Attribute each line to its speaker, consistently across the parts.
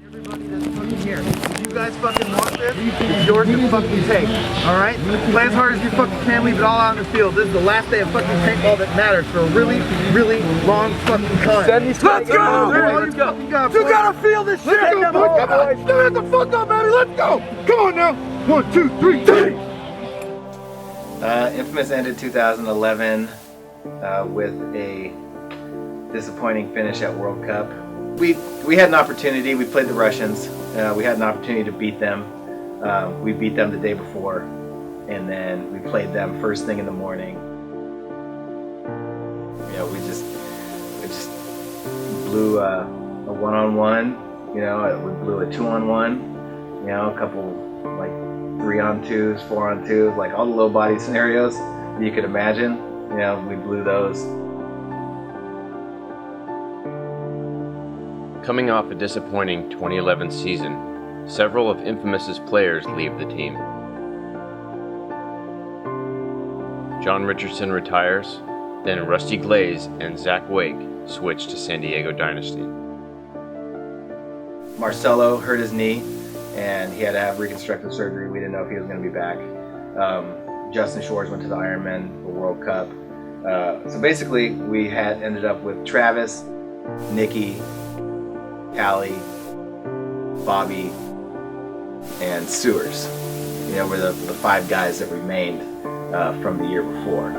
Speaker 1: Everybody that's fucking here. If you guys fucking want this, it's yours to fucking take. Alright? Play as hard as you fucking can, leave it all out in the field. This is the last day of fucking paintball that matters for a really, really long fucking time.
Speaker 2: Let's go! Let's go!
Speaker 1: You
Speaker 2: gotta feel this shit! Come on! Stand the fuck up, baby! Let's go! Come on now! 1, 2, 3, take!
Speaker 3: Infamous ended 2011 with a disappointing finish at World Cup. We had an opportunity. We played the Russians. We had an opportunity to beat them. We beat them the day before, and then we played them first thing in the morning. You know, we just blew a one-on-one. You know, we blew a two-on-one. You know, a couple like 3-on-2s, 4-on-2s, like all the low body scenarios you could imagine. You know, we blew those.
Speaker 4: Coming off a disappointing 2011 season, several of Infamous's players leave the team. John Richardson retires, then Rusty Glaze and Zach Wake switch to San Diego Dynasty.
Speaker 3: Marcelo hurt his knee, and he had to have reconstructive surgery. We didn't know if he was going to be back. Justin Shores went to the Ironman, the World Cup. So basically, we had ended up with Travis, Nikki, Callie, Bobby, and Sewers. You know, were the 5 guys that remained from the year before.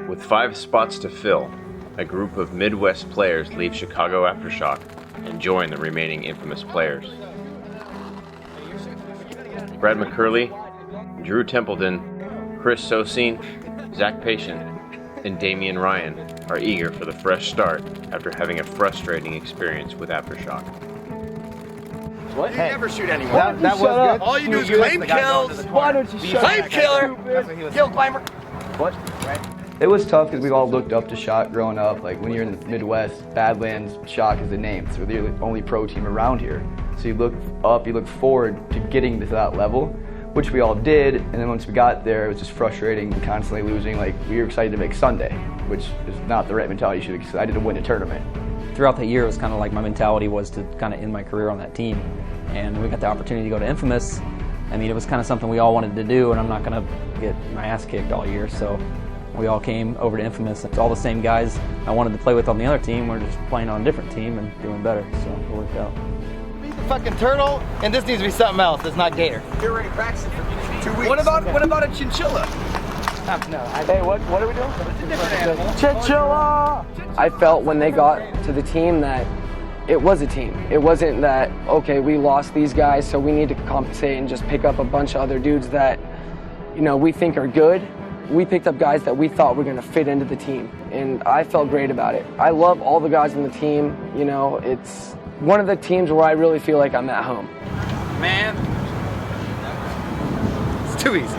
Speaker 4: With 5 spots to fill, a group of Midwest players leave Chicago Aftershock and join the remaining Infamous players. Brad McCurley, Drew Templeton, Chris Sosine, Zach Patient, and Damian Ryan are eager for the fresh start after having a frustrating experience with Aftershock.
Speaker 2: What?
Speaker 5: You never shoot anyone.
Speaker 2: That was good.
Speaker 5: All you do is claim kills.
Speaker 2: Why don't you shut
Speaker 5: Claim
Speaker 2: up?
Speaker 5: killer. Kill climber.
Speaker 2: What?
Speaker 6: It was tough because we all looked up to Shock growing up. Like when you're in the Midwest, Badlands, Shock is the name. So they're the only pro team around here. So you look up, you look forward to getting to that level, which we all did. And then once we got there, it was just frustrating, constantly losing. Like we were excited to make Sunday, which is not the right mentality. You should be excited to win a tournament.
Speaker 7: Throughout the year, it was kind of like my mentality was to kind of end my career on that team. And we got the opportunity to go to Infamous. I mean, it was kind of something we all wanted to do, and I'm not going to get my ass kicked all year. So we all came over to Infamous. It's all the same guys I wanted to play with on the other team. We're just playing on a different team and doing better, so it worked out.
Speaker 5: Be the fucking turtle, and this needs to be something else. It's not gator. You're already practicing for 2 weeks. What about a chinchilla?
Speaker 2: Hey, what are we doing?
Speaker 5: It's a different animal.
Speaker 2: Chinchilla!
Speaker 8: I felt when they got to the team that it was a team. It wasn't that, okay, we lost these guys, so we need to compensate and just pick up a bunch of other dudes that, you know, we think are good. We picked up guys that we thought were going to fit into the team, and I felt great about it. I love all the guys on the team. You know, it's one of the teams where I really feel like I'm at home.
Speaker 5: Man, it's too easy.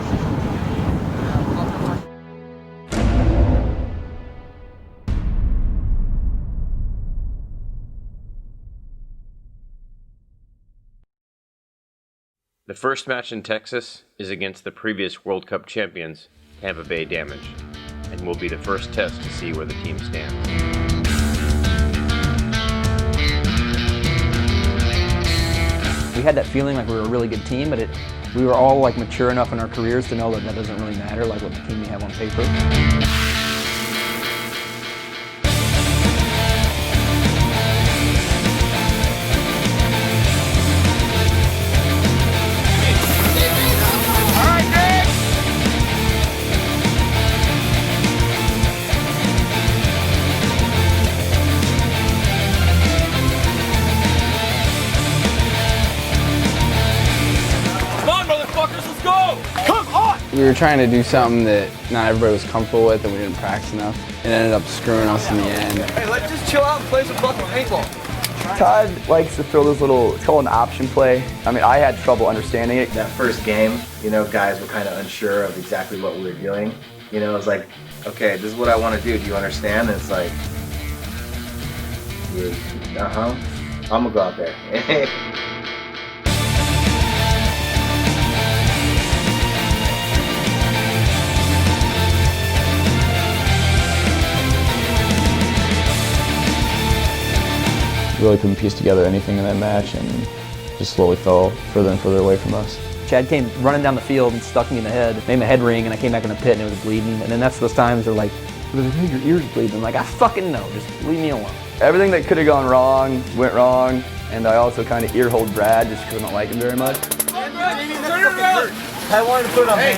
Speaker 4: The first match in Texas is against the previous World Cup champions, Tampa Bay Damage, and will be the first test to see where the team stands.
Speaker 7: We had that feeling like we were a really good team, but we were all like mature enough in our careers to know that that doesn't really matter, like what the team we have on paper.
Speaker 5: Come on, motherfuckers, let's go! Come on!
Speaker 9: We were trying to do something that not everybody was comfortable with and we didn't practice enough. It ended up screwing us in the end.
Speaker 5: Hey, let's just chill out and play some fucking paintball.
Speaker 6: Todd likes to throw those little, it's called an option play. I mean, I had trouble understanding it.
Speaker 3: That first game, you know, guys were kind of unsure of exactly what we were doing. You know, it's like, okay, this is what I want to do. Do you understand? And it's like, I'm gonna go out there.
Speaker 10: Really couldn't piece together anything in that match and just slowly fell further and further away from us.
Speaker 7: Chad came running down the field and stuck me in the head, made my head ring, and I came back in the pit and it was bleeding. And then that's those times they're like, your ear's bleeding. I'm like, I fucking know, just leave me alone.
Speaker 6: Everything that could have gone wrong, went wrong, and I also kind of ear-hold Brad just because I don't like him very much.
Speaker 5: I wanted to put on me.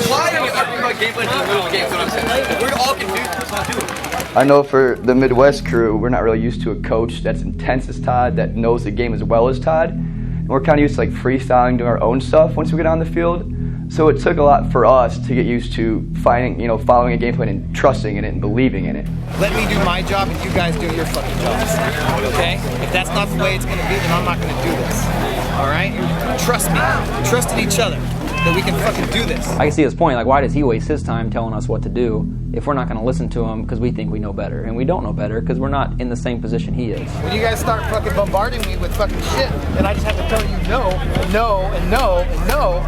Speaker 5: Why are you arguing about gameplay in the middle of the game? That's what I'm saying. We're all confused.
Speaker 6: I know for the Midwest crew, we're not really used to a coach that's intense as Todd, that knows the game as well as Todd. And we're kind of used to like freestyling, doing our own stuff once we get on the field. So it took a lot for us to get used to following a game plan and trusting in it and believing in it.
Speaker 5: Let me do my job and you guys do your fucking jobs. Okay? If that's not the way it's gonna be, then I'm not gonna do this. Alright? Trust me. Trust in each other. That we can fucking do this.
Speaker 7: I can see his point, like why does he waste his time telling us what to do if we're not going to listen to him because we think we know better, and we don't know better because we're not in the same position he is.
Speaker 5: When you guys start fucking bombarding me with fucking shit, and I just have to tell you no, and no, and no, and no,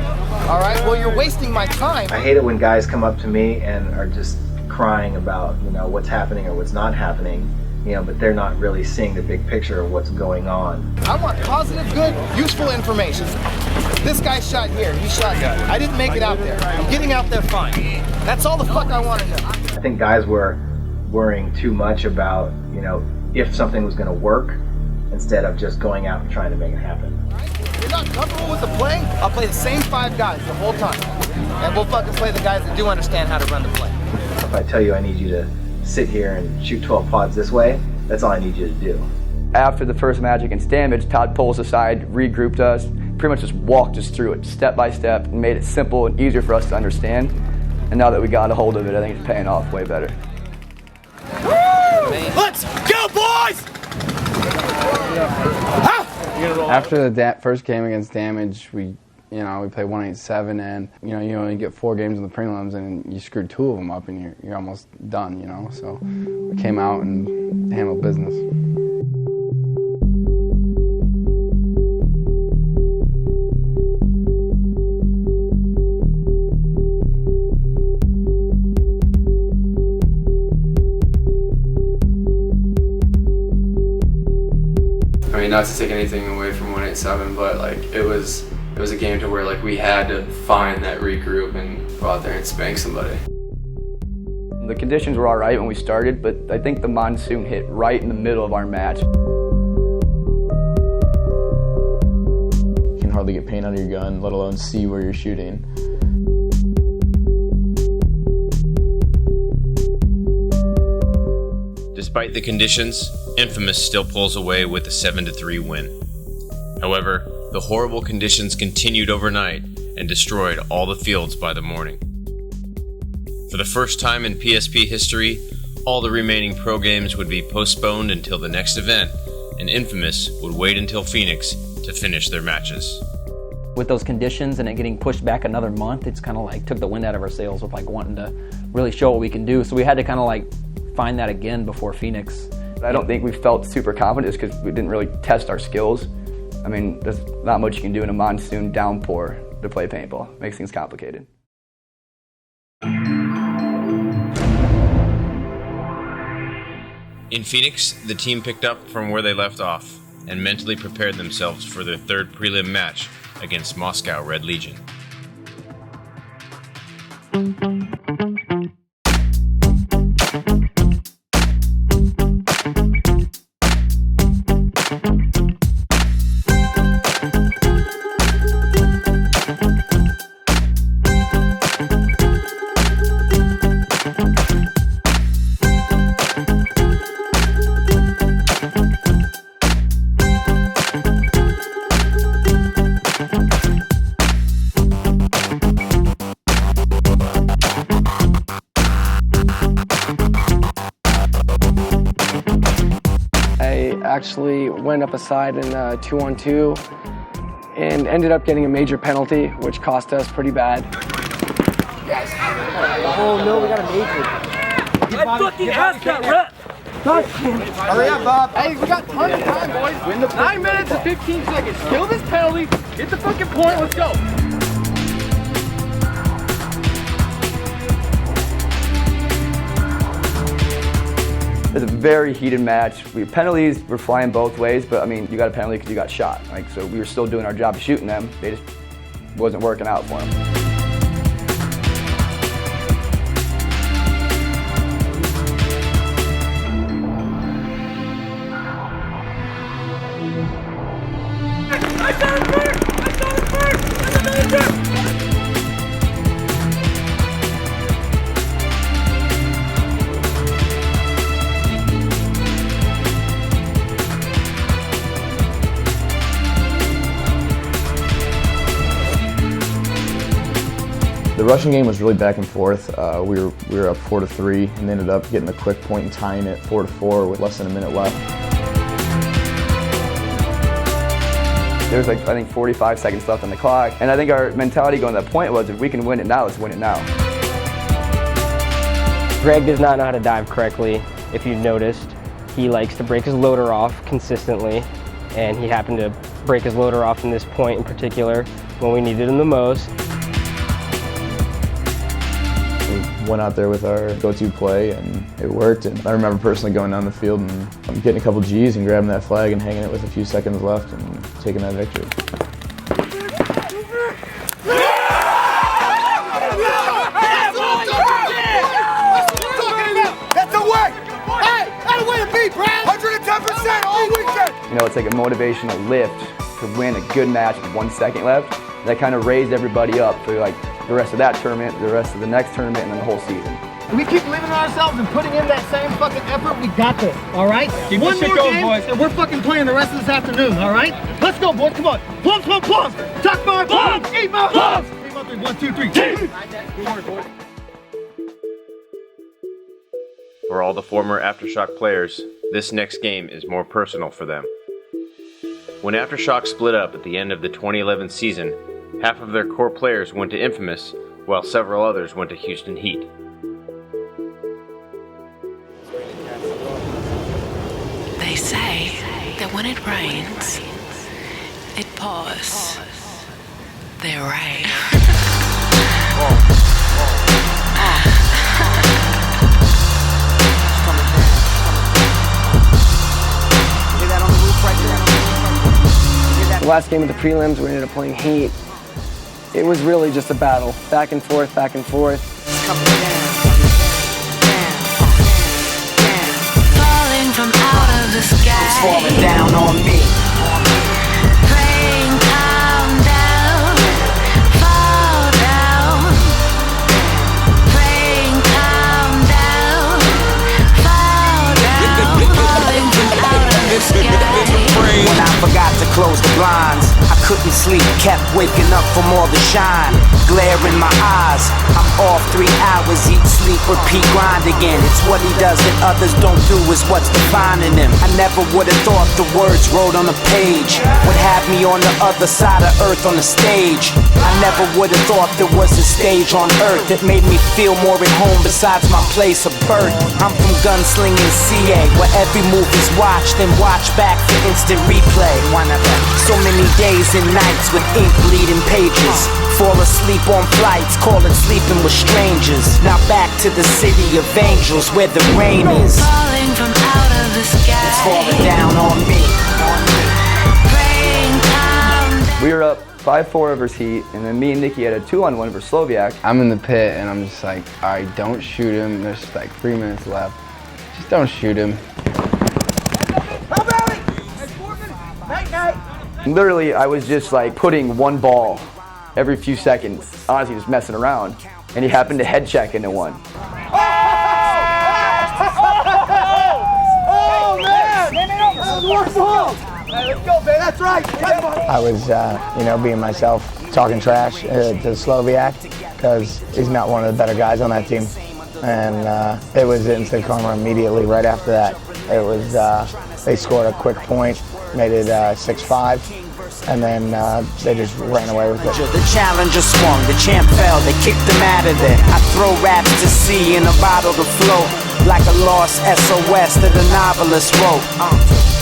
Speaker 5: alright, well you're wasting my time.
Speaker 3: I hate it when guys come up to me and are just crying about, you know, what's happening or what's not happening, you know, but they're not really seeing the big picture of what's going on.
Speaker 5: I want positive, good, useful information. This guy shot here, he shot here. I didn't make it out there. I'm getting out there fine. That's all the fuck I want to know.
Speaker 3: I think guys were worrying too much about, you know, if something was going to work instead of just going out and trying to make it happen.
Speaker 5: If you're not comfortable with the play, I'll play the same 5 guys the whole time. And we'll fucking play the guys that do understand how to run the play.
Speaker 3: If I tell you I need you to sit here and shoot 12 pods this way, that's all I need you to do.
Speaker 6: After the first match against Damage, Todd pulled us aside, regrouped us, pretty much just walked us through it step by step and made it simple and easier for us to understand. And now that we got a hold of it, I think it's paying off way better.
Speaker 5: Let's go, boys!
Speaker 9: After the first game against Damage, we played 187, and you only get 4 games in the prelims, and you screwed 2 of them up, and you're almost done, So we came out and handled business.
Speaker 11: I mean, not to take anything away from 187, but like it was a game to where like we had to find that regroup and go out there and spank somebody.
Speaker 6: The conditions were all right when we started, but I think the monsoon hit right in the middle of our match.
Speaker 10: You can hardly get paint under your gun, let alone see where you're shooting.
Speaker 4: Despite the conditions, Infamous still pulls away with a 7-3 win. However, the horrible conditions continued overnight and destroyed all the fields by the morning. For the first time in PSP history, all the remaining pro games would be postponed until the next event, and Infamous would wait until Phoenix to finish their matches.
Speaker 7: With those conditions and it getting pushed back another month, it's kind of like took the wind out of our sails with like wanting to really show what we can do. So we had to kind of like find that again before Phoenix.
Speaker 6: I don't think we felt super confident just because we didn't really test our skills. I mean, there's not much you can do in a monsoon downpour to play paintball. It makes things complicated.
Speaker 4: In Phoenix, the team picked up from where they left off and mentally prepared themselves for their third prelim match against Moscow Red Legion.
Speaker 8: they actually went up a side in 2-on-2 and ended up getting a major penalty, which cost us pretty bad.
Speaker 5: Yes. Oh no, we got a major.
Speaker 2: I fucking asked that rep.
Speaker 5: Hurry up, Bob.
Speaker 2: Hey, we got tons of time, boys. 9 minutes and 15 seconds. Kill this penalty. Get the fucking point. Let's go.
Speaker 6: It was a very heated match. Penalties were flying both ways, but I mean, you got a penalty because you got shot. Like, so we were still doing our job of shooting them. They just wasn't working out for them.
Speaker 10: The rushing game was really back and forth. We were up 4-3 and ended up getting a quick point and tying it 4-4 with less than a minute left.
Speaker 6: There was like, I think 45 seconds left on the clock. And I think our mentality going to that point was, if we can win it now, let's win it now.
Speaker 12: Greg does not know how to dive correctly. If you've noticed, he likes to break his loader off consistently. And he happened to break his loader off in this point in particular when we needed him the most.
Speaker 10: We went out there with our go-to play and it worked. And I remember personally going down the field and getting a couple G's and grabbing that flag and hanging it with a few seconds left and taking that victory.
Speaker 2: That's the way! Hey, that's the way to be, Brad! 110% all weekend!
Speaker 6: You know, it's like a motivational lift to win a good match with 1 second left. That kind of raised everybody up for like the rest of that tournament, the rest of the next tournament, and then the whole season.
Speaker 1: We keep believing in ourselves and putting in that same fucking effort, we got this, all right?
Speaker 2: Keep
Speaker 1: One
Speaker 2: this shit
Speaker 1: more
Speaker 2: going,
Speaker 1: game,
Speaker 2: boys.
Speaker 1: and we're fucking playing the rest of this afternoon, all right? Let's go, boys, come on. Plums, plums, plums. Tuck my plums. Eat my plums. 1, 2, 3.
Speaker 2: Good
Speaker 1: work, boys.
Speaker 4: For all the former Aftershock players, this next game is more personal for them. When Aftershock split up at the end of the 2011 season, half of their core players went to Infamous, while several others went to Houston Heat.
Speaker 13: They say that when it rains, it pours. They rain.
Speaker 8: The last game of the prelims, we ended up playing Heat. It was really just a battle, back and forth, back and forth.
Speaker 13: Falling from out of the sky.
Speaker 5: It's falling down on me.
Speaker 13: Praying, calm down, fall down. Praying, calm down, fall down. Falling from out of the sky.
Speaker 5: When I forgot to close the blinds, I couldn't sleep, kept waking up from all the shine. Glare in my eyes, I'm off 3 hours, eat, sleep, repeat, grind again. It's what he does that others don't do is what's defining him. I never would have thought the words wrote on a page would have me on the other side of earth on the stage. I never would have thought there was a stage on earth that made me feel more at home besides my place of birth. I'm from gunslinging CA, where every move is watched and watched back for instant replay. So many days and nights with ink bleeding pages. Fall asleep on flights, call it sleeping with strangers. Now back to the city of angels where the rain is.
Speaker 13: Falling from out of the sky.
Speaker 5: It's falling down on me.
Speaker 13: Praying, calm down.
Speaker 6: We were up 5-4 versus Heat, and then me and Nikki had a 2-on-1 versus Sloviak.
Speaker 9: I'm in the pit and I'm just like, all right, don't shoot him. There's like 3 minutes left. Just don't shoot him.
Speaker 6: Literally, I was just like putting one ball every few seconds, honestly just messing around, and he happened to head check into one.
Speaker 2: Oh, man! That's one ball! Let's go, baby, that's right!
Speaker 14: I was, being myself, talking trash to Sloviak, because he's not one of the better guys on that team. And it was instant karma immediately right after that. It was they scored a quick point, made it 6-5, and then they just ran away with it.
Speaker 5: The challenger swung, the champ fell, they kicked him out of there. I throw raps to sea in a bottle to float, like a lost SOS that a novelist wrote.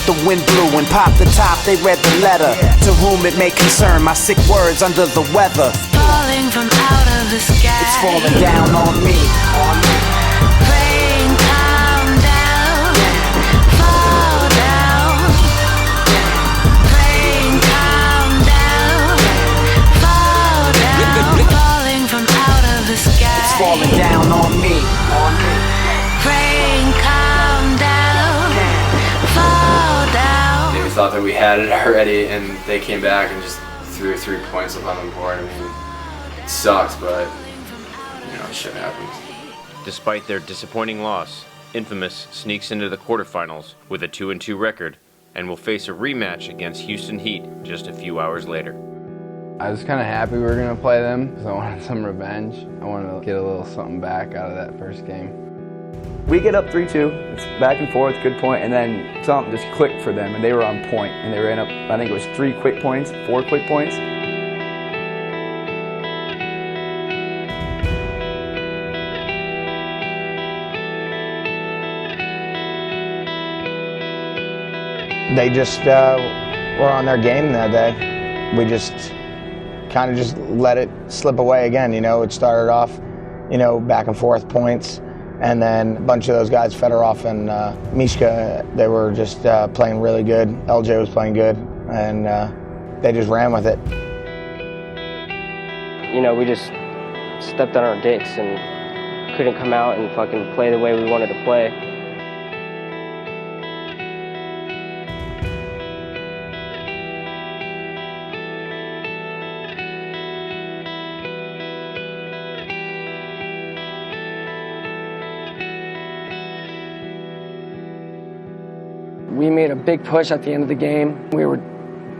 Speaker 5: The wind blew and popped the top, they read the letter. To whom it may concern, my sick words under the weather.
Speaker 13: Falling from out of the sky.
Speaker 5: It's falling down on me.
Speaker 13: Rain, calm down. Fall down. Rain, calm down. Fall down. Falling from out of the sky.
Speaker 5: It's falling down on me.
Speaker 13: Rain, calm down. Fall down.
Speaker 11: We thought that we had it already, and they came back and just threw 3 points up on the board. I mean, it sucks, but you know, shit happens.
Speaker 4: Despite their disappointing loss, Infamous sneaks into the quarterfinals with a 2-2 record and will face a rematch against Houston Heat just a few hours later.
Speaker 9: I was kind of happy we were going to play them because I wanted some revenge. I wanted to get a little something back out of that first game.
Speaker 6: We get up 3-2, it's back and forth, good point, and then something just clicked for them, and they were on point, and they ran up, I think it was 4 quick points.
Speaker 14: They just were on their game that day. We just kind of just let it slip away again. You know, it started off, you know, back and forth points, and then a bunch of those guys, Fedorov and Mishka, they were just playing really good. LJ was playing good, and they just ran with it.
Speaker 12: You know, we just stepped on our dicks and couldn't come out and fucking play the way we wanted to play.
Speaker 8: We made a big push at the end of the game. We were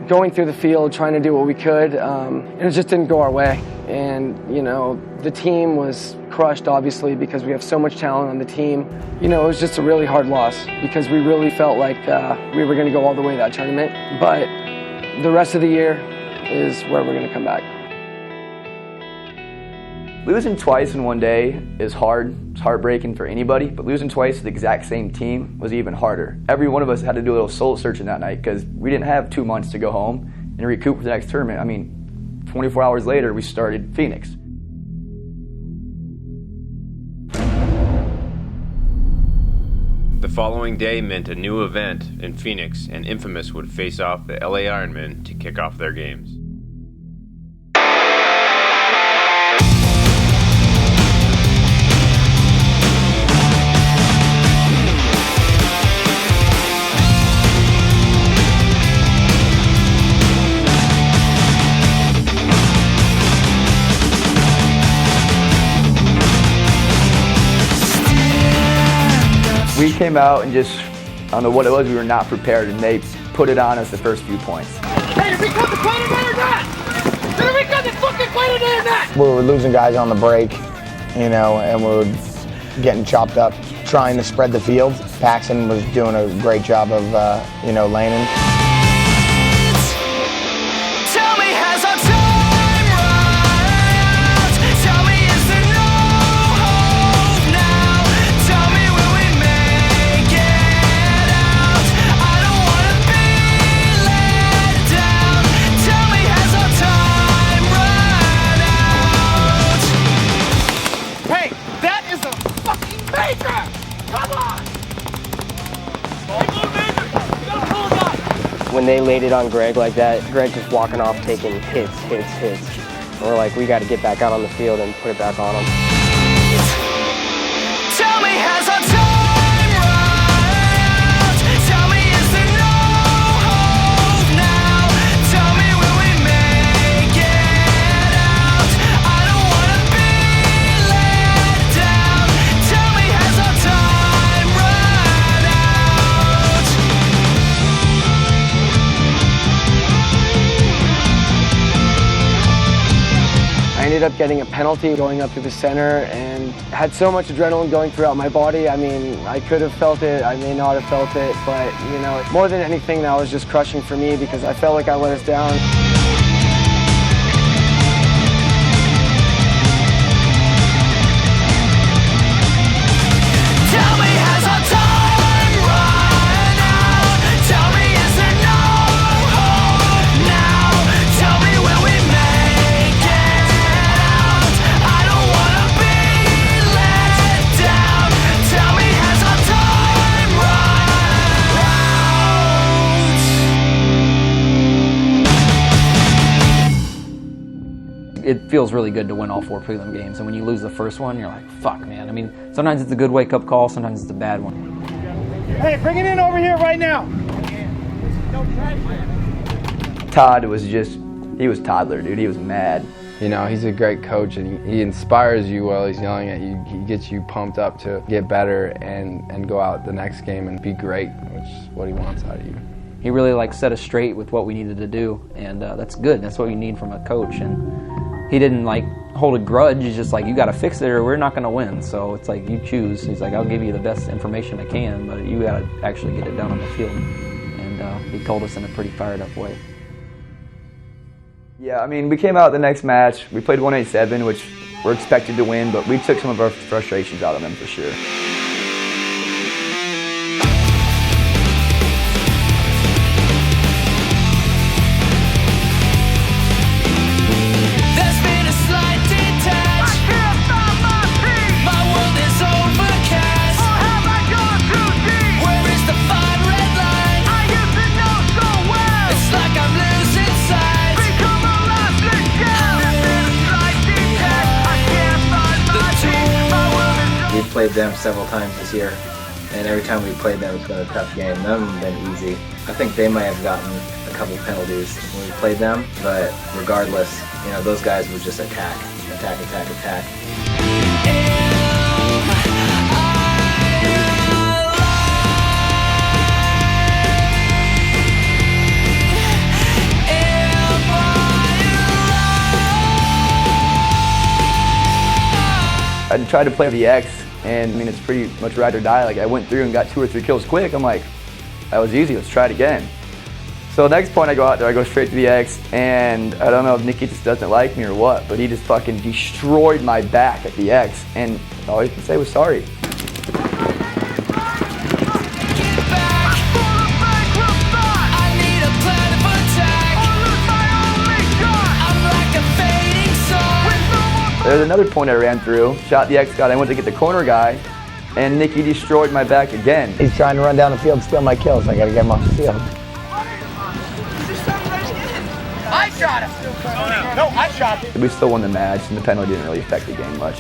Speaker 8: going through the field trying to do what we could, and it just didn't go our way. And, you know, the team was crushed, obviously, because we have so much talent on the team. You know, it was just a really hard loss because we really felt like we were going to go all the way that tournament. But the rest of the year is where we're going to come back.
Speaker 6: Losing twice in one day is hard. It's heartbreaking for anybody, but losing twice to the exact same team was even harder. Every one of us had to do a little soul searching that night because we didn't have 2 months to go home and recoup for the next tournament. I mean, 24 hours later, we started Phoenix.
Speaker 4: The following day meant a new event in Phoenix, and Infamous would face off the LA Ironmen to kick off their games.
Speaker 6: We came out and just, I don't know what it was, we were not prepared, and they put it on us the first few points.
Speaker 2: Hey, did we cut the play today or not? Did we cut the fucking play today or not?
Speaker 14: We were losing guys on the break, you know, and we were getting chopped up, trying to spread the field. Paxton was doing a great job of, you know, laning.
Speaker 12: When they laid it on Greg like that, Greg just walking off taking hits. And we're like, we got to get back out on the field and put it back on him.
Speaker 13: Tell me, has our time run? Tell me, is there no hope now? Tell me, will we make it out? I don't want to be let down. Tell me, has our time run out?
Speaker 8: I ended ended up getting a penalty going up to the center and had so much adrenaline going throughout my body. I mean, I could have felt it, I may not have felt it, but you know, more than anything, that was just crushing for me because I felt like I let us down.
Speaker 7: It feels really good to win all 4 prelim games, and when you lose the first one, you're like, fuck, man. I mean, sometimes it's a good wake-up call, sometimes it's a bad one.
Speaker 2: Hey, bring it in over here right now.
Speaker 6: Todd was just, he was toddler, dude. He was mad.
Speaker 9: You know, he's a great coach, and he inspires you while he's yelling at you. He gets you pumped up to get better and go out the next game and be great, which is what he wants out of you.
Speaker 7: He really like set us straight with what we needed to do, and that's good. That's what you need from a coach. And he didn't like hold a grudge. He's just like, you got to fix it or we're not going to win. So it's like, you choose. He's like, I'll give you the best information I can, but you got to actually get it done on the field. And he told us in a pretty fired up way.
Speaker 6: Yeah, I mean, we came out the next match. We played 187, which we're expected to win, but we took some of our frustrations out of them for sure.
Speaker 3: Played them several times this year, and every time we played them, it's been a tough game. None of them have been easy. I think they might have gotten a couple penalties when we played them, but regardless, you know, those guys would just attack.
Speaker 6: I tried to play the X, and I mean, it's pretty much ride or die. Like, I went through and got 2 or 3 kills quick. I'm like, that was easy, let's try it again. So the next point I go out there, I go straight to the X, and I don't know if Nicky just doesn't like me or what, but he just fucking destroyed my back at the X, and all he could say was sorry. There's another point I ran through, shot the X guy, I went to get the corner guy, and Nicky destroyed my back again.
Speaker 14: He's trying to run down the field and steal my kills. I gotta get him off the field.
Speaker 2: I shot him! No, I shot him!
Speaker 6: We still won the match, and the penalty didn't really affect the game much.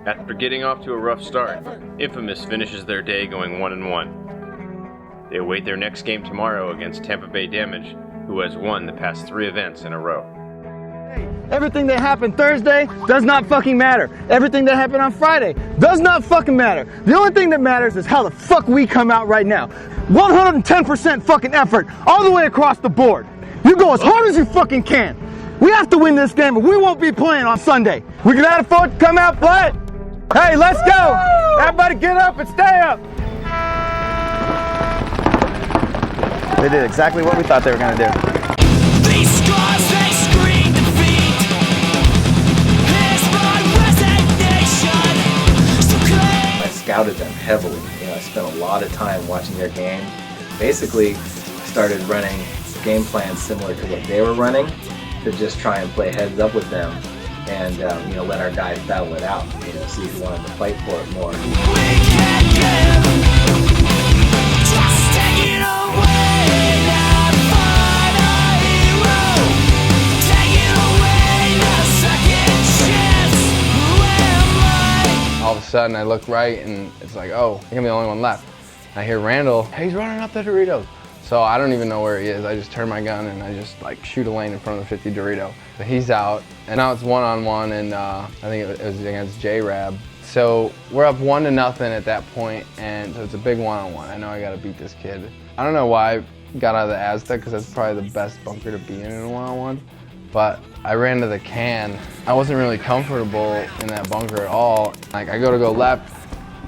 Speaker 4: After getting off to a rough start, Infamous finishes their day going 1-1. They await their next game tomorrow against Tampa Bay Damage, who has won the past 3 events in a row.
Speaker 2: Everything that happened Thursday does not fucking matter. Everything that happened on Friday does not fucking matter. The only thing that matters is how the fuck we come out right now. 110% fucking effort all the way across the board. You go as hard as you fucking can. We have to win this game, or we won't be playing on Sunday. We can have fun, come out, play. Hey, let's go! Everybody get up and stay up!
Speaker 1: They did exactly what we thought they were going to do.
Speaker 13: These scars, they scream defeat. Here's my resignation. So
Speaker 3: I scouted them heavily. You know, I spent a lot of time watching their game. Basically, started running game plans similar to what they were running to just try and play heads up with them and you know, let our guys battle it out. You know, see who wanted to fight for it more.
Speaker 9: All of a sudden I look right and it's like, oh, I think I'm the only one left. I hear Randall, hey, he's running up the Doritos. So I don't even know where he is. I just turn my gun and I just like shoot a lane in front of the 50 Dorito. But he's out, and now it's 1-on-1, and I think it was against J-Rab. So we're up 1-0 at that point, and so it's a big 1-on-1. I know I gotta beat this kid. I don't know why I got out of the Aztec, because that's probably the best bunker to be in a 1-on-1. But I ran to the can. I wasn't really comfortable in that bunker at all. Like I go left,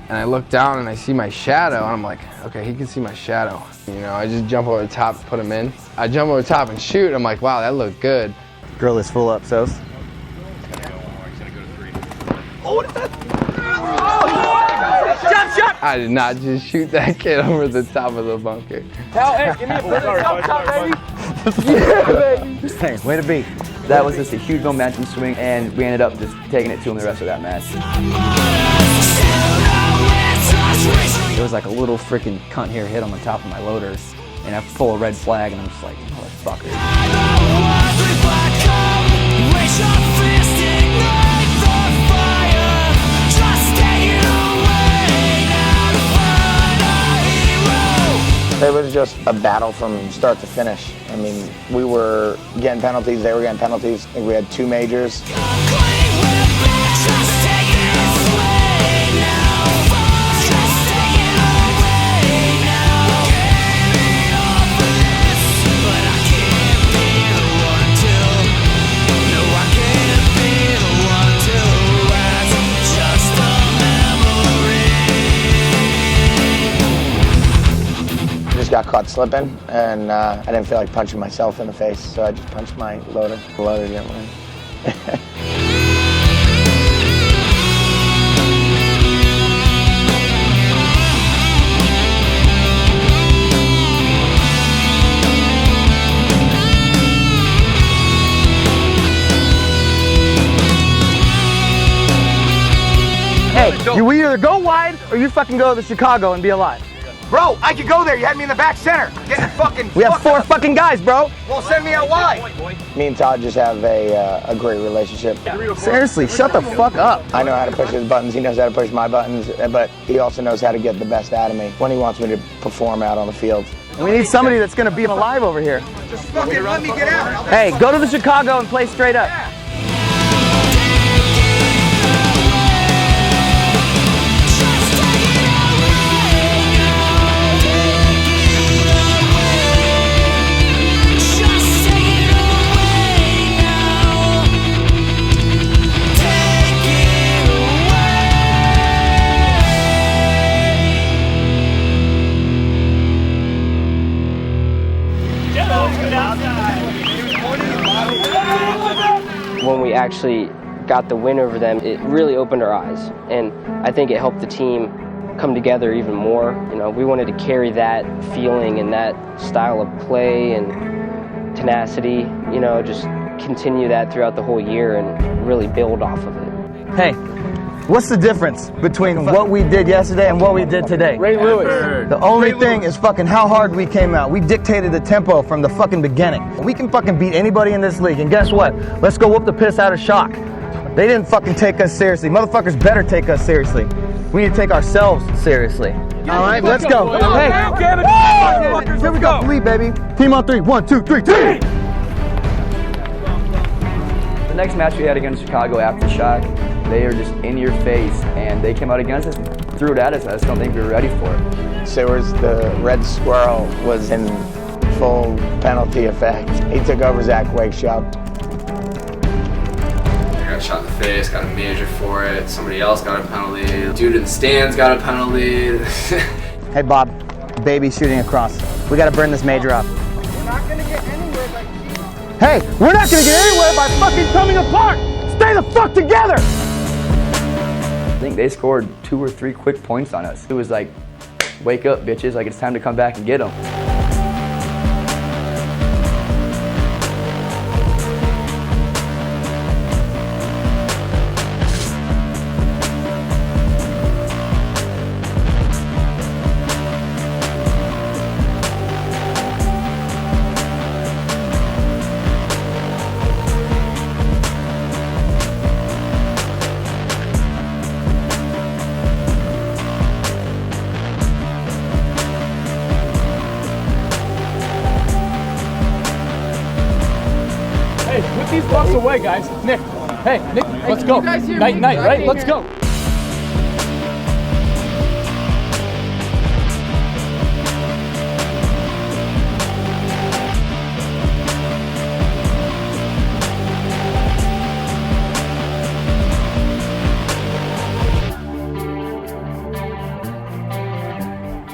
Speaker 9: and I look down and I see my shadow, and I'm like, okay, he can see my shadow. You know, I just jump over the top, put him in. I jump over the top and shoot. I'm like, wow, that looked good.
Speaker 2: Grill is full up, Sos.
Speaker 9: I did not just shoot that kid over the top of the bunker.
Speaker 2: Hey, give me a baby. Hey, way to be.
Speaker 6: That was just a huge momentum swing, and we ended up just taking it to him the rest of that match.
Speaker 7: There was like a little freaking cunt here hit on the top of my loader, and I pull a red flag, and I'm just like, motherfucker.
Speaker 14: It was just a battle from start to finish. I mean, we were getting penalties, they were getting penalties. I think we had 2 majors. Got caught slipping, and I didn't feel like punching myself in the face, so I just punched my loader. The loader didn't win.
Speaker 2: Hey, you either go wide or you fucking go to the Chicago and be alive.
Speaker 1: Bro, I could go there. You had me in the back center. Getting fucking.
Speaker 2: We have 4 fucking guys, bro.
Speaker 1: Well, send me out wide.
Speaker 14: Me and Todd just have a great relationship.
Speaker 2: Seriously, shut the fuck up.
Speaker 14: I know how to push his buttons, he knows how to push my buttons, but he also knows how to get the best out of me when he wants me to perform out on the field.
Speaker 2: We need somebody that's gonna be alive over here.
Speaker 1: Just fucking let me get out.
Speaker 2: Hey, go to the Chicago and play straight up.
Speaker 12: When we actually got the win over them, it really opened our eyes, and I think it helped the team come together even more. You know, we wanted to carry that feeling and that style of play and tenacity, you know, just continue that throughout the whole year and really build off of it.
Speaker 2: Hey, what's the difference between what we did yesterday and what we did today?
Speaker 1: Ray Lewis.
Speaker 2: The only thing is fucking how hard we came out. We dictated the tempo from the fucking beginning. We can fucking beat anybody in this league, and guess what? Let's go whoop the piss out of Shock. They didn't fucking take us seriously. Motherfuckers better take us seriously. We need to take ourselves seriously. All right, let's go. Hey, here we go. Lead, baby. Team on 3. 1, 2, 3, team!
Speaker 6: The next match we had against Chicago after Shock, they are just in your face, and they came out against us and threw it at us. I just don't think we were ready for it.
Speaker 14: Sewers, the red squirrel, was in full penalty effect. He took over Zach Wake's shop.
Speaker 11: I got shot in the face, got a major for it. Somebody else got a penalty. Dude in the stands got a penalty.
Speaker 2: Hey, Bob. Baby shooting across. We gotta burn this major up.
Speaker 1: We're not gonna get anywhere by cheating.
Speaker 2: Hey, we're not gonna get anywhere by fucking coming apart! Stay the fuck together!
Speaker 6: I think they scored 2 or 3 quick points on us. It was like, wake up, bitches, like it's time to come back and get them.
Speaker 15: way, guys. Nick. Hey, Nick, let's go. Night, right? Let's go.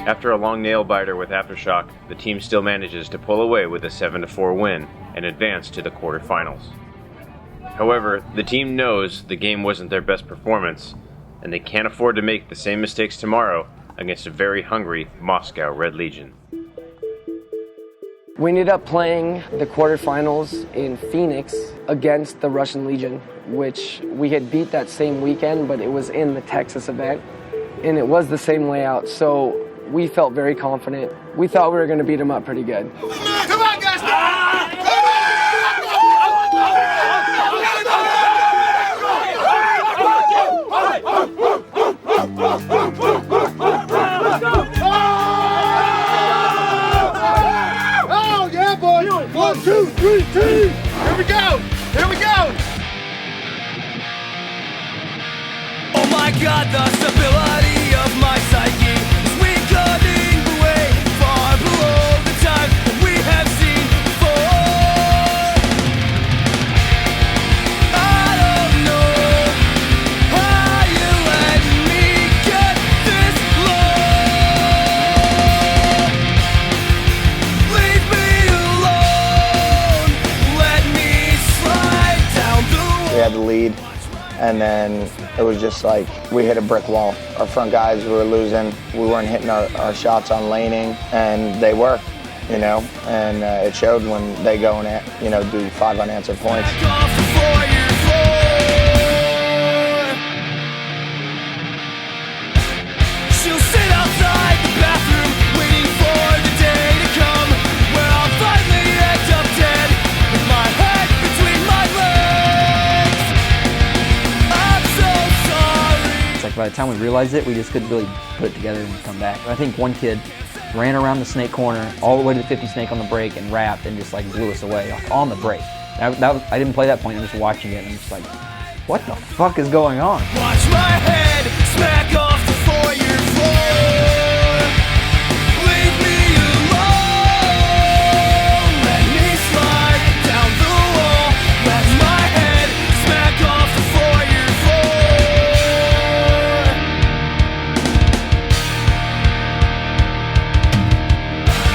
Speaker 4: After a long nail-biter with Aftershock, the team still manages to pull away with a 7-4 win and advance to the quarterfinals. However, the team knows the game wasn't their best performance, and they can't afford to make the same mistakes tomorrow against a very hungry Moscow Red Legion.
Speaker 8: We ended up playing the quarterfinals in Phoenix against the Russian Legion, which we had beat that same weekend, but it was in the Texas event, and it was the same layout, so we felt very confident. We thought we were going to beat them up pretty good.
Speaker 13: Come on, guys!
Speaker 1: Oh, yeah, boys! 1, 2, 3, team! Here we go! Here we go!
Speaker 13: Oh my God, the stability of my psyche is weakening away far below the time that we have seen before. I don't know how you let me get this low. Leave me alone, let me slide down the
Speaker 14: We had the lead, and then it was just like we hit a brick wall. Our front guys were losing. We weren't hitting our shots on laning, and they were, you know, and it showed when they go and, you know, do 5 unanswered points.
Speaker 13: She'll sit outside the bathroom waiting for the day to come where I'll finally end up dead with my head between my legs. I'm so sorry.
Speaker 7: It's like by the time we realized it, we just couldn't really put it together and come back. I think one kid ran around the snake corner all the way to the 50 snake on the break and wrapped and just like blew us away on the break. I didn't play that point, I'm just watching it and I'm just like, what the fuck is going on?
Speaker 13: Watch my head smack off the foyer floor. Leave me alone. Let me slide down the wall. Watch my head smack off the foyer floor.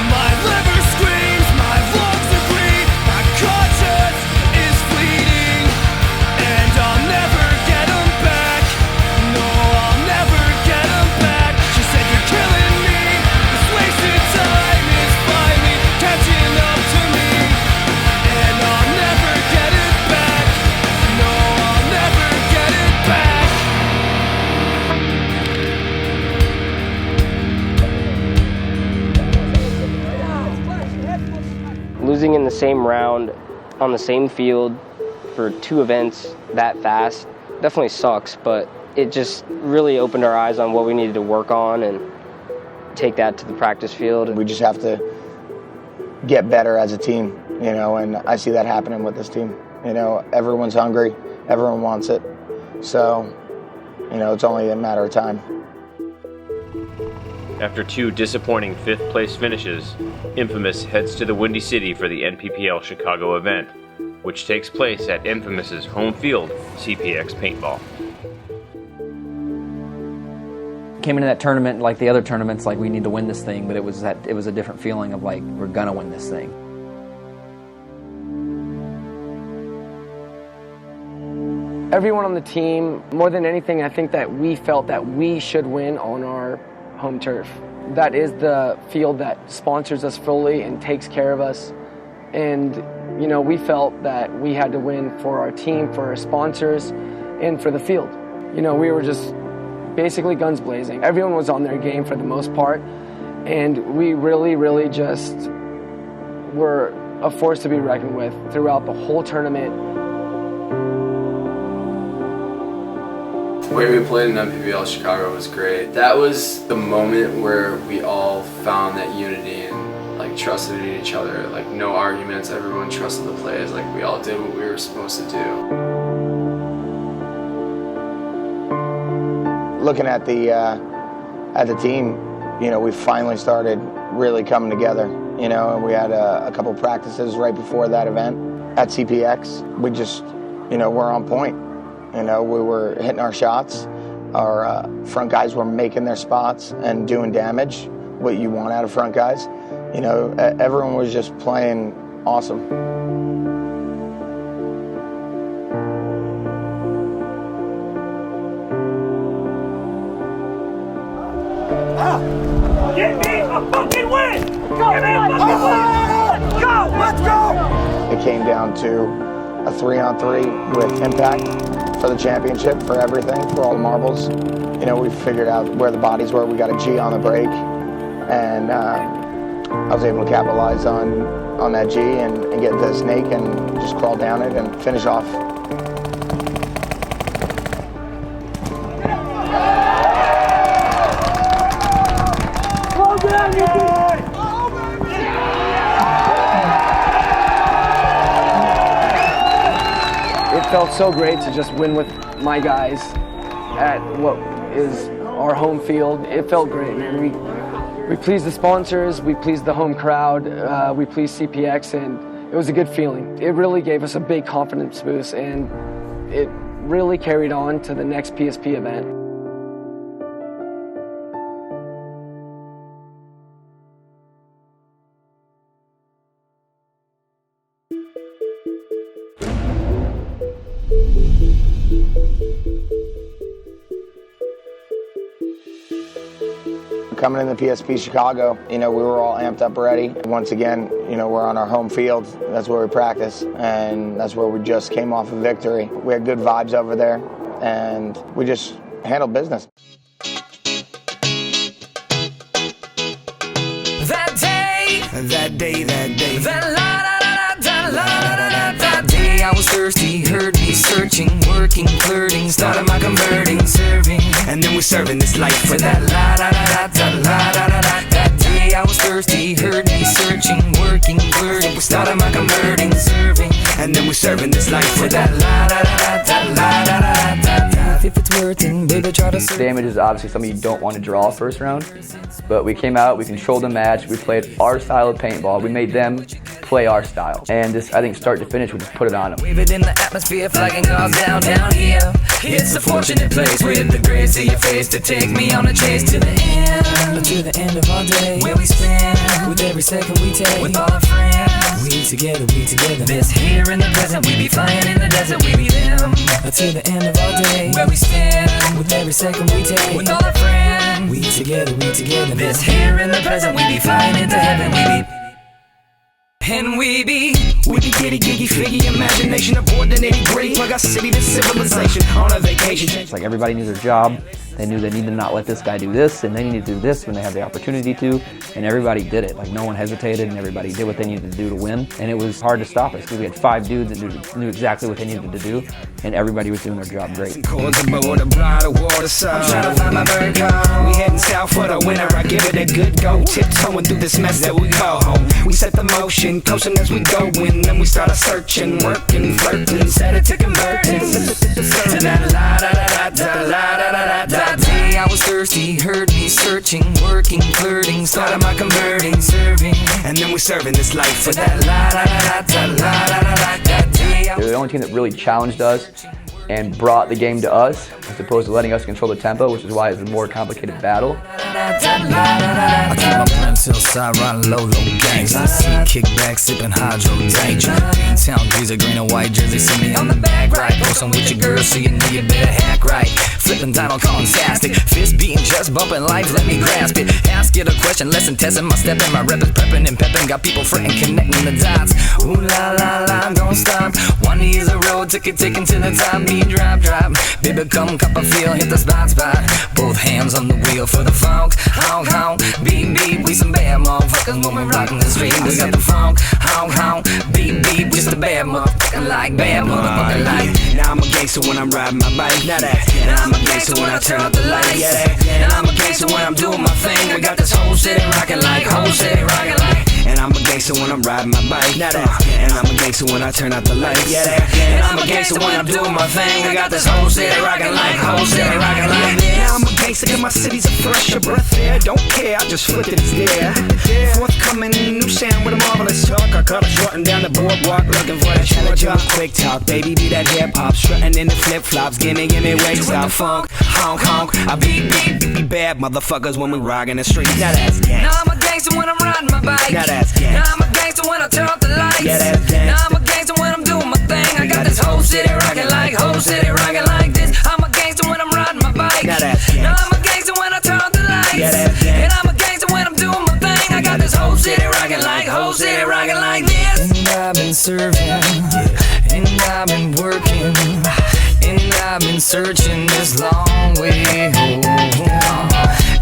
Speaker 13: My liver screams, my lungs are bleed, my conscience is fleeting, and I'll never get them back. No, I'll never get them back. She said you're killing me. This wasted time is finally catching up to me, and I'll never get it back. No, I'll never get it back.
Speaker 12: Losing in the same round on the same field for 2 events that fast definitely sucks, but it just really opened our eyes on what we needed to work on and take that to the practice field.
Speaker 14: We just have to get better as a team, you know, and I see that happening with this team. You know, everyone's hungry, everyone wants it, so, you know, it's only a matter of time.
Speaker 4: After 2 disappointing 5th place finishes, Infamous heads to the Windy City for the NPPL Chicago event, which takes place at Infamous's home field, CPX Paintball.
Speaker 7: Came into that tournament like the other tournaments, like we need to win this thing, but it was a different feeling of like we're gonna win this thing.
Speaker 8: Everyone on the team, more than anything, I think that we felt that we should win on our home turf. That is the field that sponsors us fully and takes care of us. And, you know, we felt that we had to win for our team, for our sponsors, and for the field. You know, we were just basically guns blazing. Everyone was on their game for the most part, and we really just were a force to be reckoned with throughout the whole tournament.
Speaker 11: The way we played in NPPL Chicago was great. That was the moment where we all found that unity and like like trusted in each other, like no arguments, everyone trusted the plays, like we all did what we were supposed to do.
Speaker 14: Looking at the team, you know, we finally started really coming together, you know, and we had a couple practices right before that event at CPX. We just, you know, we're on point. You know, we were hitting our shots. Our front guys were making their spots and doing damage, what you want out of front guys. You know, everyone was just playing awesome.
Speaker 13: Give me a fucking win! Go! Give me a fucking win! Go! Let's go!
Speaker 14: It came down to a 3-on-3 with Impact for the championship, for everything, for all the marbles. You know, we figured out where the bodies were. We got a G on the break, and I was able to capitalize on that G and get the snake and just crawl down it and finish off.
Speaker 8: It felt so great to just win with my guys at what is our home field. It felt great, man. We pleased the sponsors, we pleased the home crowd, we pleased CPX, and it was a good feeling. It really gave us a big confidence boost, and it really carried on to the next PSP event.
Speaker 14: Coming in the PSP Chicago, you know, we were all amped up already. Once again, you know, we're on our home field. That's where we practice, and that's where we just came off a victory. We had good vibes over there, and we just handled business.
Speaker 13: That day, that day I was thirsty, heard me searching, working, flirting, started my converting, serving, and then we're serving this life for that That day I was thirsty, heard me searching, working, flirting, we started my converting, serving, and then we're serving this life for that If it's working, baby, try to serve.
Speaker 6: Damage is obviously something you don't want to draw first round, but we came out, we controlled the match, we played our style of paintball, we made them play our style, and just, I think, start to finish, we just put it on them.
Speaker 13: Wave it in the atmosphere, flagging cars down here. It's a fortunate place with the grace of your face to take me on a chase to the end of our day, where we spend with every second we take with all our friends. We together, this here in the present, we be flying in the desert, we be them to the end of our day, where we spend with every second we take with all our friends. We together, this here in the present, we be flying into heaven, we be. And we be giddy, figgy, imagination aboard the nitty-gritty, plug our city to civilization on a vacation.
Speaker 7: It's like everybody knew their job. They knew they needed to not let this guy do this, and they needed to do this when they had the opportunity to, and everybody did it. Like, no one hesitated, and everybody did what they needed to do to win. And it was hard to stop us, because we had 5 dudes that knew exactly what they needed to do, and everybody was doing their job great.
Speaker 13: I'm trying to find my bird call. We heading south for the winter, I give it a good go. Tiptoeing through this mess that we call home. We set the motion, coasting as we go, and then we started searching, working, flirting, set it to converting. To that day I was thirsty, heard me searching, working, flirting, started my converting, serving, and then we're serving this life for that day.
Speaker 6: They're the only team that really challenged us and brought the game to us, as opposed to letting us control the tempo, which is why it's a more complicated battle.
Speaker 13: I keep my plans till side riding low gangs. I see kick back, sipping hydro danger. Beantown greaser, green and white jersey, see me on the back right. Posting with your girl, so you know you better hack right. Flipping Donald calling tastic, fist beating, just bumping life, let me grasp it. Ask it a question, lesson testing my step and my rep is prepping and pepping. Got people fretting, connecting the dots. Ooh la la la, I'm gon' stop. One is a road, took it taken to the top. Me drop, baby come cup of feel, hit the spot. Both hands on the wheel for the funk, honk, beep, we some bad motherfuckers when we rockin' the street. We got the funk, honk, beep, just a bad motherfucker like bad motherfucker like. Now I'm a gangster when I'm riding my bike, now I'm a gangster when I turn out the lights, now I'm a gangster when I'm doing my thing. We got this whole city rockin' like,
Speaker 5: And I'm a gangster when I'm riding my bike. And I'm a gangster when I turn out the lights. And I'm a gangster when I'm doing my thing. I got this whole city rockin' like, whole city rockin' like this. Now I'm a gangster cause my city's a fresher breath there. Don't care, I just flip it, it's there. Forthcoming, new sound with a marvelous talk. I cut it short and down the boardwalk, looking for that short job. Quick talk, baby, be that hip hop, strutting in the flip flops. Gimme waist stop, funk, honk honk. I be bad motherfuckers when we rockin' the streets. Now that's gang.
Speaker 13: Now I'm a gangster when I'm riding my bike.
Speaker 5: Now that's gang.
Speaker 13: Now I'm a gangster when I turn off the lights.
Speaker 5: Yeah, that's gang.
Speaker 13: Now I'm a gangster when I'm doing my thing. I got this whole city rockin' like, whole city rockin' like this. I'm a gangster when I'm riding my bike.
Speaker 5: Now that's gang.
Speaker 13: Now I'm a gangster when I turn off the lights.
Speaker 5: Yeah, that's gang.
Speaker 13: And I'm a gangster when I'm doing my thing. I got this whole city rockin' like, whole city rockin' like this. And I've been serving, and I've been working, and I've been searching this long way home.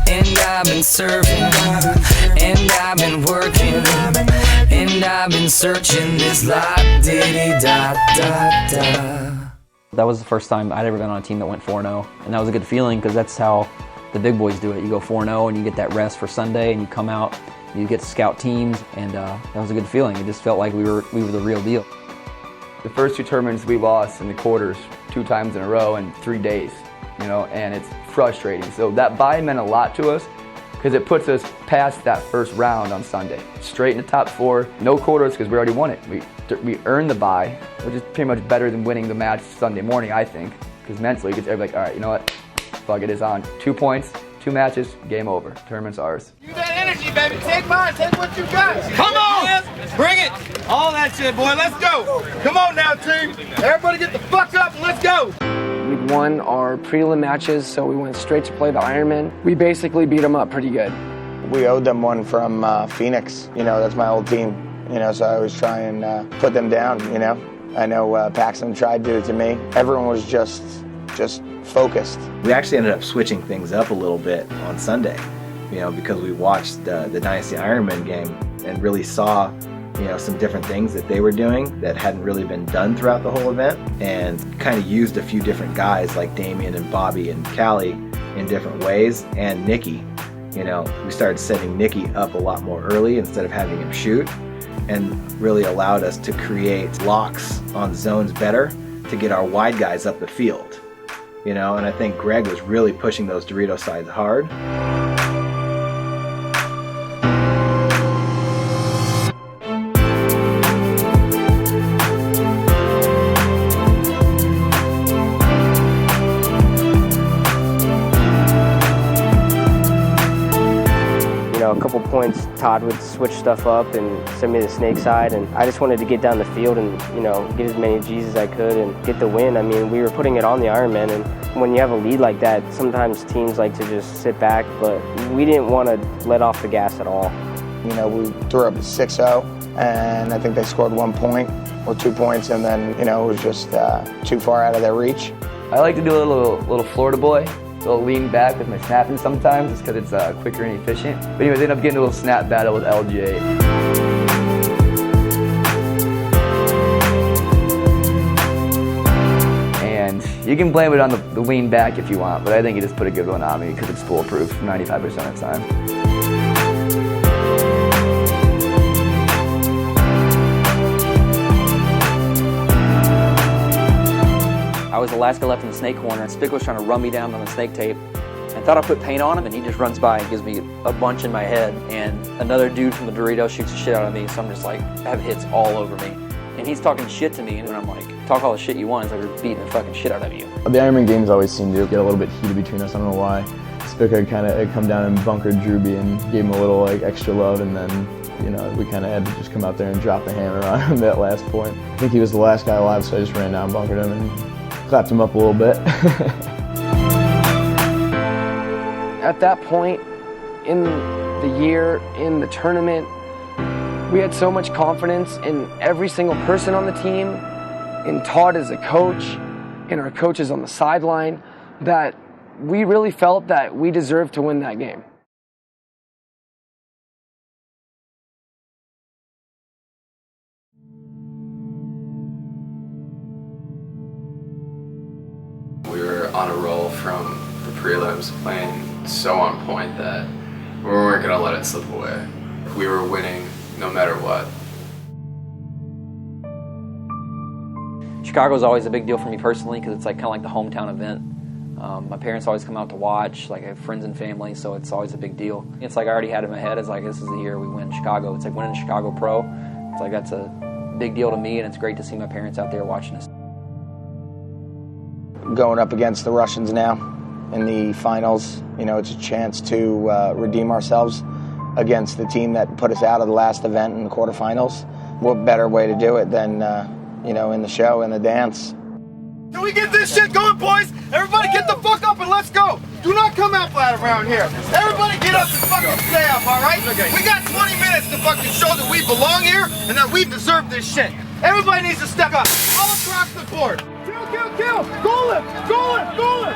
Speaker 13: And I've been serving, and I've been working, and I've been searching this lot, diddy da da da.
Speaker 7: That was the first time I'd ever been on a team that went 4-0, and that was a good feeling because that's how the big boys do it. You go 4-0 and you get that rest for Sunday, and you come out, you get to scout teams, and that was a good feeling. It just felt like we were the real deal.
Speaker 6: The first 2 tournaments we lost in the quarters 2 times in a row in 3 days, and it's frustrating. So that bye meant a lot to us because it puts us past that first round on Sunday. Straight in the top 4, no quarters because we already won it. We earned the bye, which is pretty much better than winning the match Sunday morning, I think, because mentally you get everybody like, all right, you know what, fuck it, it's on. 2 points, 2 matches, game over. Tournament's ours.
Speaker 2: Use that energy, baby. Take mine. Take what you got. Come on. Bring it. All that shit, boy. Let's go. Come on now, team. Everybody get the fuck up and let's go.
Speaker 8: We'd won our prelim matches, so we went straight to play the Ironman. We basically beat them up pretty good.
Speaker 14: We owed them one from Phoenix. That's my old team. So I always try and put them down. I know Paxton tried to do it to me. Everyone was just focused.
Speaker 3: We actually ended up switching things up a little bit on Sunday, because we watched the Dynasty Ironman game and really saw, some different things that they were doing that hadn't really been done throughout the whole event, and kind of used a few different guys like Damien and Bobby and Callie in different ways, and Nikki. We started setting Nikki up a lot more early instead of having him shoot, and really allowed us to create locks on zones better to get our wide guys up the field. And I think Greg was really pushing those Dorito sides hard.
Speaker 12: A couple points, Todd would switch stuff up and send me the snake side, and I just wanted to get down the field and get as many G's as I could and get the win. I mean, we were putting it on the Ironman, and when you have a lead like that, sometimes teams like to just sit back, but we didn't want to let off the gas at all.
Speaker 14: We threw up 6-0, and I think they scored 1 point or 2 points, and then it was just too far out of their reach.
Speaker 6: I like to do a little Florida boy. So I'll lean back with my snapping sometimes just because it's quicker and efficient. But anyways, I ended up getting a little snap battle with LJ. And you can blame it on the lean back if you want, but I think he just put a good one on me because it's foolproof 95% of the time.
Speaker 7: I was the last guy left in the snake corner, and Spick was trying to run me down on the snake tape. I thought I put paint on him, and he just runs by and gives me a bunch in my head. And another dude from the Dorito shoots the shit out of me, so I'm just like, I have hits all over me. And he's talking shit to me, and I'm like, talk all the shit you want, it's like we're beating the fucking shit out of you.
Speaker 10: The Ironman games always seem to get a little bit heated between us, I don't know why. Spick had come down and bunkered Drewby and gave him a little extra love, and then we kind of had to just come out there and drop the hammer on him that last point. I think he was the last guy alive, so I just ran down and bunkered him and clapped him up a little bit.
Speaker 8: At that point in the year, in the tournament, we had so much confidence in every single person on the team, in Todd as a coach, in our coaches on the sideline, that we really felt that we deserved to win that game.
Speaker 11: We were on a roll from the prelims, playing so on point that we weren't going to let it slip away. We were winning no matter what.
Speaker 7: Chicago's always a big deal for me personally because it's like kind of like the hometown event. My parents always come out to watch. Like I have friends and family, so it's always a big deal. It's like I already had in my head. It's like this is the year we win Chicago. It's like winning Chicago Pro. It's like that's a big deal to me, and it's great to see my parents out there watching us.
Speaker 14: Going up against the Russians now in the finals, you know, it's a chance to redeem ourselves against the team that put us out of the last event in the quarterfinals. What better way to do it than, you know, in the show, in the dance.
Speaker 1: Can we get this shit going, boys? Everybody get the fuck up and let's go. Do not come out flat around here. Everybody get up and fucking stay up, all right? We got 20 minutes to fucking show that we belong here and that we deserve this shit. Everybody needs to step up all across the board. Kill, kill, kill. Goal it, goal it, goal it.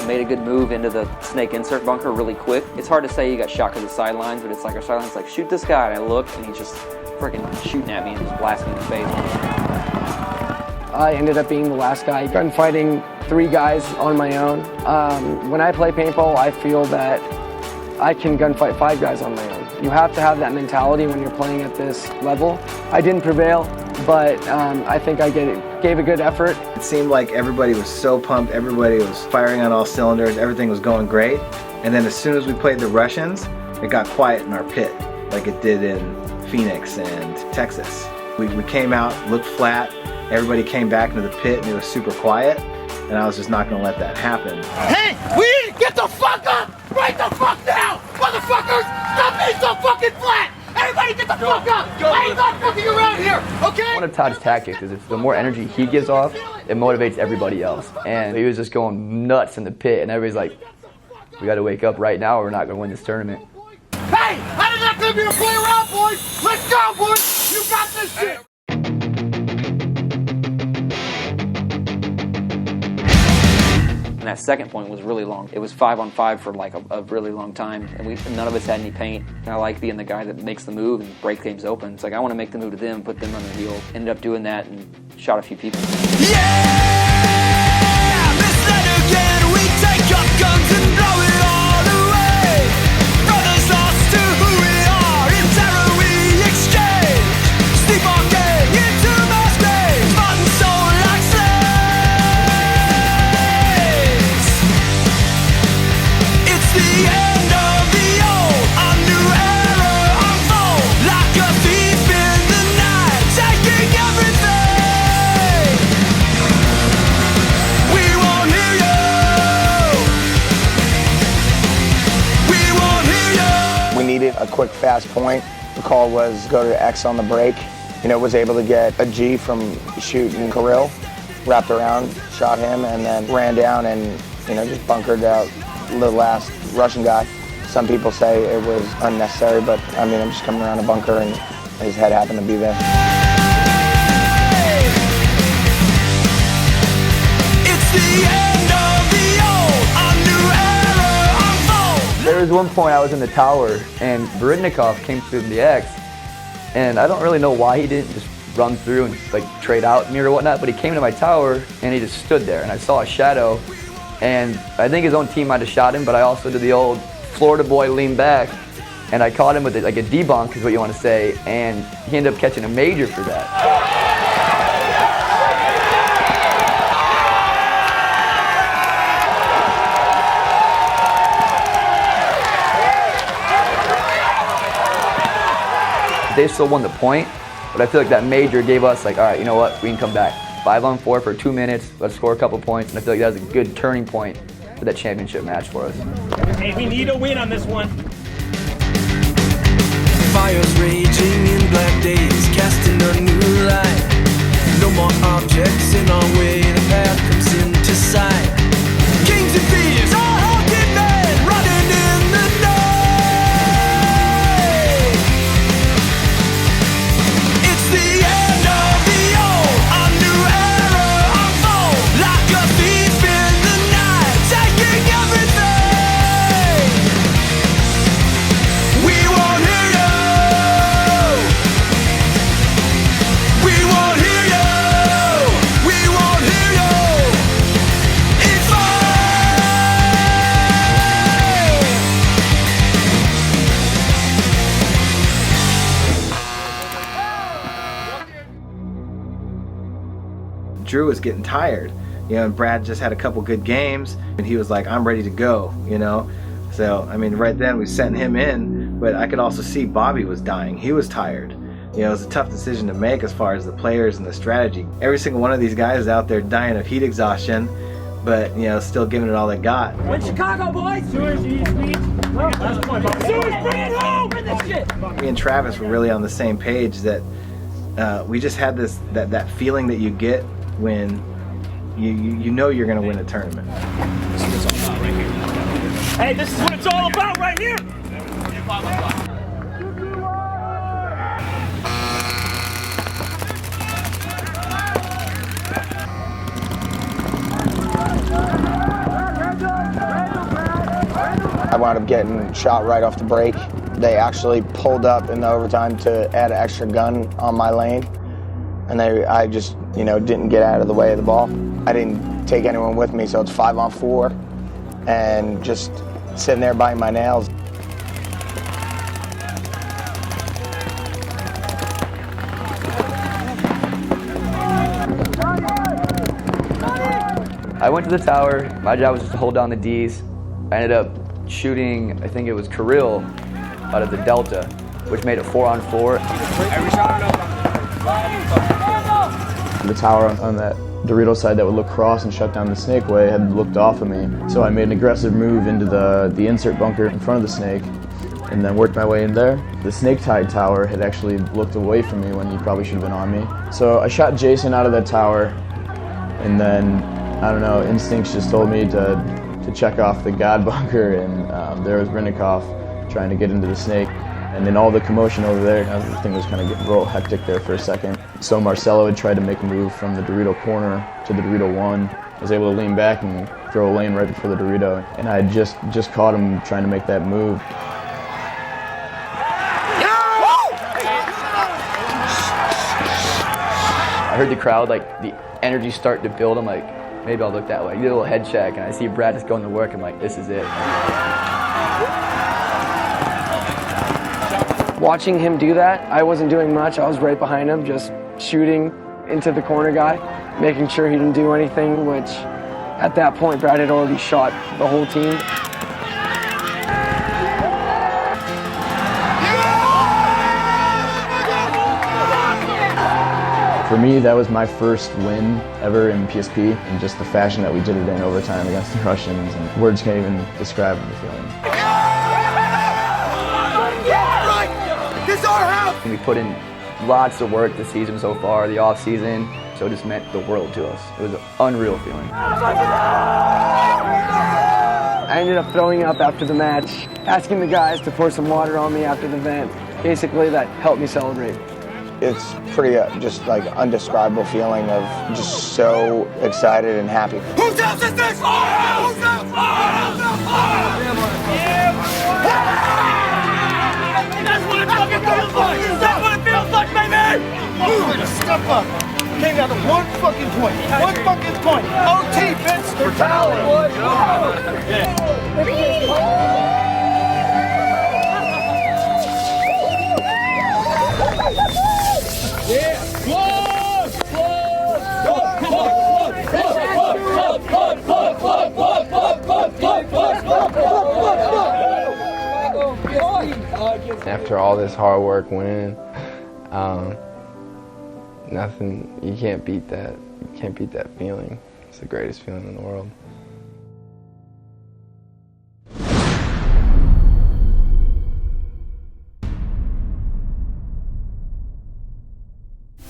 Speaker 7: Made a good move into the snake insert bunker really quick. It's hard to say you got shot because of the sidelines, but it's like our sidelines like, shoot this guy, and I look, and he's just freaking shooting at me and just blasting in the face.
Speaker 8: I ended up being the last guy gunfighting 3 guys on my own. When I play paintball, I feel that I can gunfight 5 guys on my own. You have to have that mentality when you're playing at this level. I didn't prevail, but I think I gave a good effort.
Speaker 3: It seemed like everybody was so pumped, everybody was firing on all cylinders, everything was going great. And then as soon as we played the Russians, it got quiet in our pit, like it did in Phoenix and Texas. We came out, looked flat, everybody came back into the pit and it was super quiet, and I was just not gonna let that happen.
Speaker 1: Hey, we get the fuck up right the fuck now! Motherfuckers, stop being so fucking flat! Everybody get the fuck up! I ain't not fucking around here, okay?
Speaker 6: One of Todd's tactics is the more energy he gives off, it motivates everybody else. And he was just going nuts in the pit, and everybody's like, we gotta wake up right now or we're not gonna win this tournament.
Speaker 1: Hey, I'm not gonna be able to play around, boys! Let's go, boys! You got this shit!
Speaker 7: And that second point was really long. It was 5-on-5 for like a really long time, and none of us had any paint. And I like being the guy that makes the move and break things open. It's like I want to make the move to them, put them on their heel. Ended up doing that and shot a few people.
Speaker 13: Yeah, this again, we take up guns and blow it all away. Brothers lost to who we are, in terror we exchange. Sleepwalking into mass graves, bought and sold like slaves. It's the end of the old, a new era unfold. Like a thief in the night, taking everything. We won't hear you. We won't hear you.
Speaker 14: We needed a quick, fast point. The call was go to X on the break. You know, was able to get a G from shooting Kirill, wrapped around, shot him, and then ran down and, you know, just bunkered out the last Russian guy. Some people say it was unnecessary, but I mean, I'm just coming around a bunker and his head happened to be there.
Speaker 13: It's the end of the old, a new era unfold.
Speaker 6: There was one point I was in the tower and Veridnikov came through the X, and I don't really know why he didn't just run through and like trade out me or whatnot, but he came to my tower and he just stood there and I saw a shadow, and I think his own team might have shot him, but I also did the old Florida boy lean back and I caught him with like a debunk is what you want to say, and he ended up catching a major for that. They still won the point, but I feel like that major gave us like, all right, you know what, we can come back. 5-on-4 for 2 minutes, let's score a couple points, and I feel like that was a good turning point for that championship match for us.
Speaker 15: Hey, we need a win on this one.
Speaker 13: Fires raging in black days, casting a new light. No more objects in our way, the path comes into sight. Kings and thieves, all hunted men, running in the night.
Speaker 3: Drew was getting tired, you know, and Brad just had a couple good games, and he was like, I'm ready to go, you know. So, I mean, right then we sent him in, but I could also see Bobby was dying. He was tired. You know, it was a tough decision to make as far as the players and the strategy. Every single one of these guys is out there dying of heat exhaustion, but, you know, still giving it all they got.
Speaker 13: We're in Chicago, boys! Sewers, you speech. Sewers, bring it home! Bring this shit!
Speaker 3: Me and Travis were really on the same page that we just had this, that feeling that you get when you know you're going to win a tournament.
Speaker 13: Hey, this is what it's all about right here!
Speaker 14: I wound up getting shot right off the break. They actually pulled up in the overtime to add an extra gun on my lane, and I just, you know, didn't get out of the way of the ball. I didn't take anyone with me, so it's 5-on-4, and just sitting there biting my nails.
Speaker 6: I went to the tower. My job was just to hold down the Ds. I ended up shooting, I think it was Kirill out of the Delta, which made it 4-on-4.
Speaker 10: The tower on that Dorito side that would look cross and shut down the snake way had looked off of me. So I made an aggressive move into the insert bunker in front of the snake and then worked my way in there. The snake tied tower had actually looked away from me when he probably should have been on me. So I shot Jason out of that tower, and then, I don't know, instincts just told me to check off the God bunker, and there was Brinnikov trying to get into the snake. And then all the commotion over there, everything was kind of getting real hectic there for a second. So Marcelo had tried to make a move from the Dorito corner to the Dorito 1. I was able to lean back and throw a lane right before the Dorito, and I had just caught him trying to make that move.
Speaker 6: I heard the crowd, like, the energy start to build. I'm like, maybe I'll look that way. I did a little head check, and I see Brad just going to work. I'm like, this is it.
Speaker 8: Watching him do that, I wasn't doing much. I was right behind him, just shooting into the corner guy, making sure he didn't do anything, which at that point, Brad had already shot the whole team.
Speaker 10: For me, that was my first win ever in PSP, and just the fashion that we did it in overtime against the Russians, and words can't even describe the feeling.
Speaker 13: This is our house!
Speaker 6: We put in lots of work this season so far, the off season, so it just meant the world to us. It was an unreal feeling.
Speaker 8: I ended up throwing up after the match, asking the guys to pour some water on me after the event. Basically, that helped me celebrate.
Speaker 14: It's pretty just like undescribable feeling of just so excited and happy.
Speaker 13: Whose house is this? Our house! Whose house? That's what it fucking feels like! That's what it feels like, baby!
Speaker 1: Step up. Came down to one fucking point. One fucking point. OT, Vince, brutality.
Speaker 13: Yeah! Blood!
Speaker 9: After all this hard work winning, nothing, you can't beat that. You can't beat that feeling. It's the greatest feeling in the world.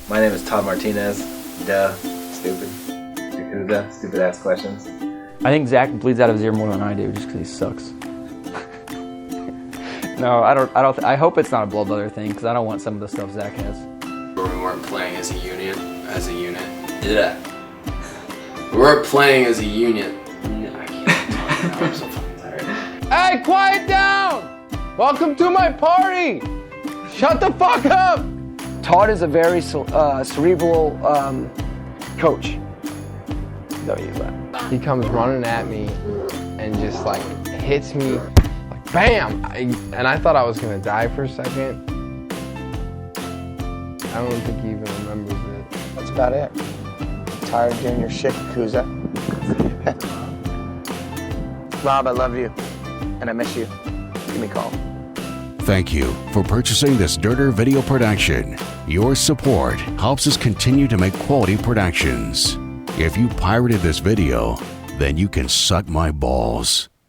Speaker 3: My name is Todd Martinez. Stupid ass questions.
Speaker 7: I think Zach bleeds out of his ear more than I do, just because he sucks. No, I hope it's not a blood leather thing, because I don't want some of the stuff Zach has.
Speaker 11: We weren't playing as a unit. Yeah. We weren't playing as a unit. I can't talk now. I'm so fucking tired.
Speaker 9: Hey, quiet down! Welcome to my party! Shut the fuck up!
Speaker 8: Todd is a very cerebral coach.
Speaker 9: Don't use that. He comes running at me and just like hits me like bam! And I thought I was gonna die for a second. I don't think he even remembers it.
Speaker 14: That's about it. tired of doing your shit, Yakuza. Rob, I love you, and I miss you. Give me a call.
Speaker 16: Thank you for purchasing this DerDer video production. Your support helps us continue to make quality productions. If you pirated this video, then you can suck my balls.